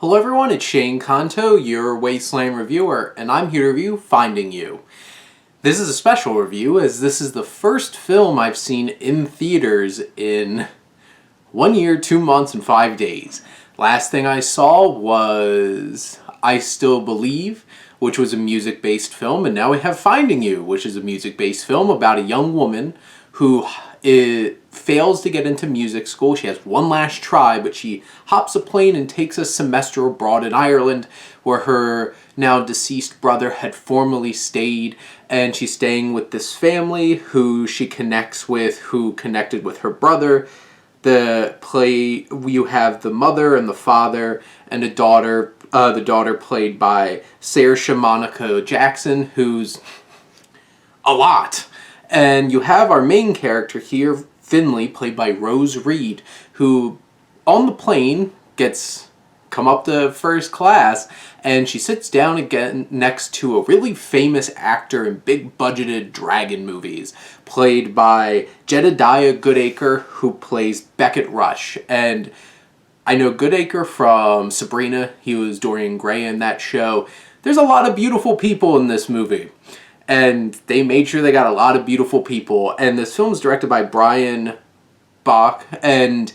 Hello everyone, it's Shane Kanto, your Wasteland reviewer, and I'm here to review Finding You. This is a special review as this is the first film I've seen in theaters in 1 year, 2 months, and 5 days. Last thing I saw was I Still Believe, which was a music-based film, and now we have Finding You, which is a music-based film about a young woman who fails to get into music school. She has one last try, but she hops a plane and takes a semester abroad in Ireland, where her now deceased brother had formerly stayed, and she's staying with this family who she connects with, who connected with her brother. You have the mother and the father and a daughter. The daughter played by Saoirse Monica Jackson, who's a lot. And you have our main character here, Finley, played by Rose Reed, who on the plane gets come up to first class, and she sits down again next to a really famous actor in big budgeted dragon movies, played by Jedediah Goodacre, who plays Beckett Rush. And I know Goodacre from Sabrina. He was Dorian Gray in that show. There's a lot of beautiful people in this movie. And they made sure they got a lot of beautiful people. And this film is directed by Brian Bach. And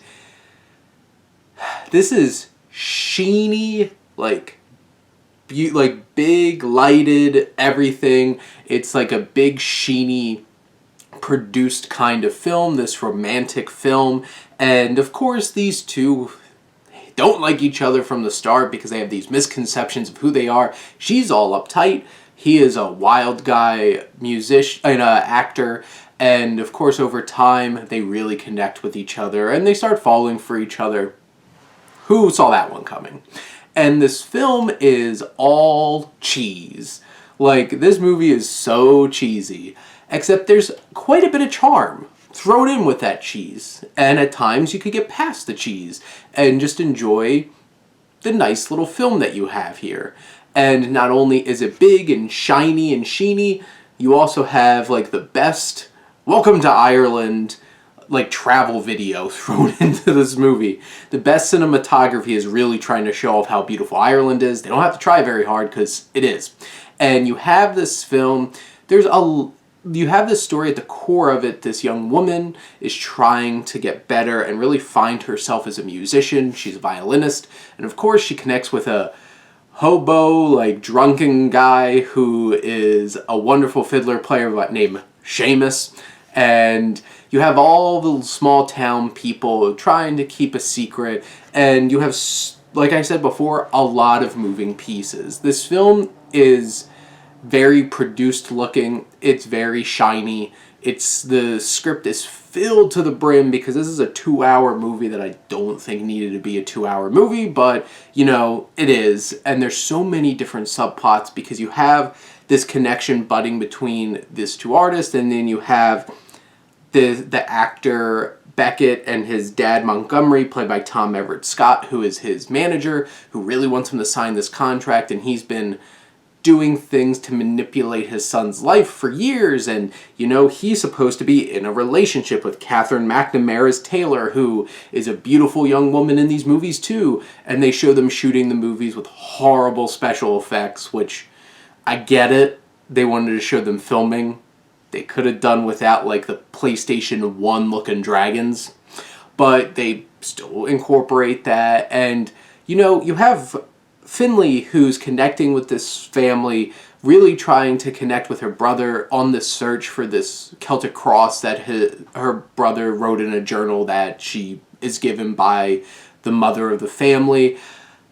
this is sheeny, like big, lighted, everything. It's like a big, sheeny, produced kind of film, this romantic film. And of course, these two don't like each other from the start because they have these misconceptions of who they are. She's all uptight. He is a wild guy musician and actor, and of course over time they really connect with each other and they start falling for each other. Who saw that one coming? And this film is all cheese. Like, this movie is so cheesy, except there's quite a bit of charm thrown in with that cheese, and at times you could get past the cheese and just enjoy the nice little film that you have here. And not only is it big and shiny and sheeny, you also have like the best Welcome to Ireland like travel video thrown into this movie. The best cinematography is really trying to show off how beautiful Ireland is. They don't have to try very hard because it is. And you have this film, you have this story at the core of it. This young woman is trying to get better and really find herself as a musician. She's a violinist. And of course she connects with a hobo, like drunken guy who is a wonderful fiddler player named Seamus. And you have all the small town people trying to keep a secret. And you have, like I said before, a lot of moving pieces. This film is very produced looking. It's very shiny. The script is filled to the brim because this is a 2-hour movie that I don't think needed to be a 2-hour movie, but you know, it is. And there's so many different subplots because you have this connection budding between these two artists, and then you have the actor Beckett and his dad Montgomery, played by Tom Everett Scott, who is his manager, who really wants him to sign this contract, and he's been doing things to manipulate his son's life for years. And you know, he's supposed to be in a relationship with Catherine McNamara's Taylor, who is a beautiful young woman in these movies too. And they show them shooting the movies with horrible special effects, which I get it. They wanted to show them filming. They could have done without like the PlayStation 1 looking dragons, but they still incorporate that. And you know, you have Finley, who's connecting with this family, really trying to connect with her brother on this search for this Celtic cross that her brother wrote in a journal that she is given by the mother of the family.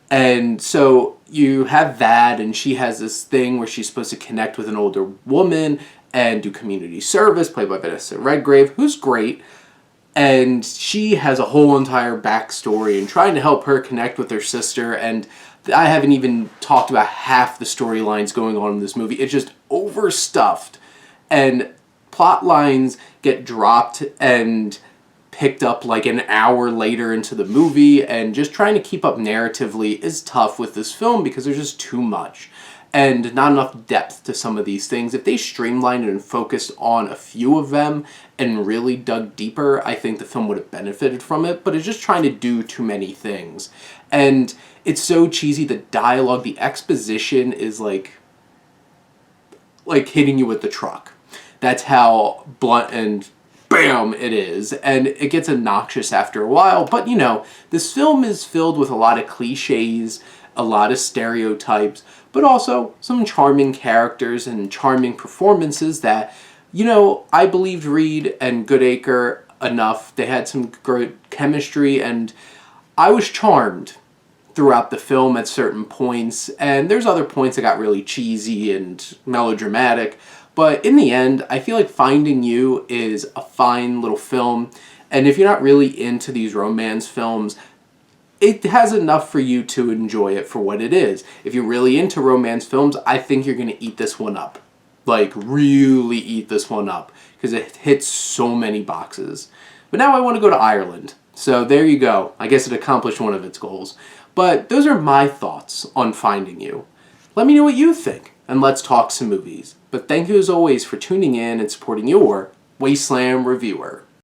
And so you have that, and she has this thing where she's supposed to connect with an older woman and do community service, played by Vanessa Redgrave, who's great. And she has a whole entire backstory and trying to help her connect with her sister. And I haven't even talked about half the storylines going on in this movie. It's just overstuffed. And plot lines get dropped and picked up like an hour later into the movie. And just trying to keep up narratively is tough with this film because there's just too much. and not enough depth to some of these things. If they streamlined and focused on a few of them and really dug deeper, I think the film would have benefited from it, but it's just trying to do too many things. And it's so cheesy, the dialogue, the exposition is like hitting you with the truck. That's how blunt and bam it is, and it gets obnoxious after a while. But you know, this film is filled with a lot of cliches, a lot of stereotypes, but also some charming characters and charming performances that, you know, I believed Reed and Goodacre enough. They had some good chemistry, and I was charmed throughout the film at certain points. And there's other points that got really cheesy and melodramatic. But in the end, I feel like Finding You is a fine little film. And if you're not really into these romance films, it has enough for you to enjoy it for what it is. If you're really into romance films, I think you're going to eat this one up. Like, really eat this one up. Because it hits so many boxes. But now I want to go to Ireland. So there you go. I guess it accomplished one of its goals. But those are my thoughts on Finding You. Let me know what you think, and let's talk some movies. But thank you as always for tuning in and supporting your Wasteland reviewer.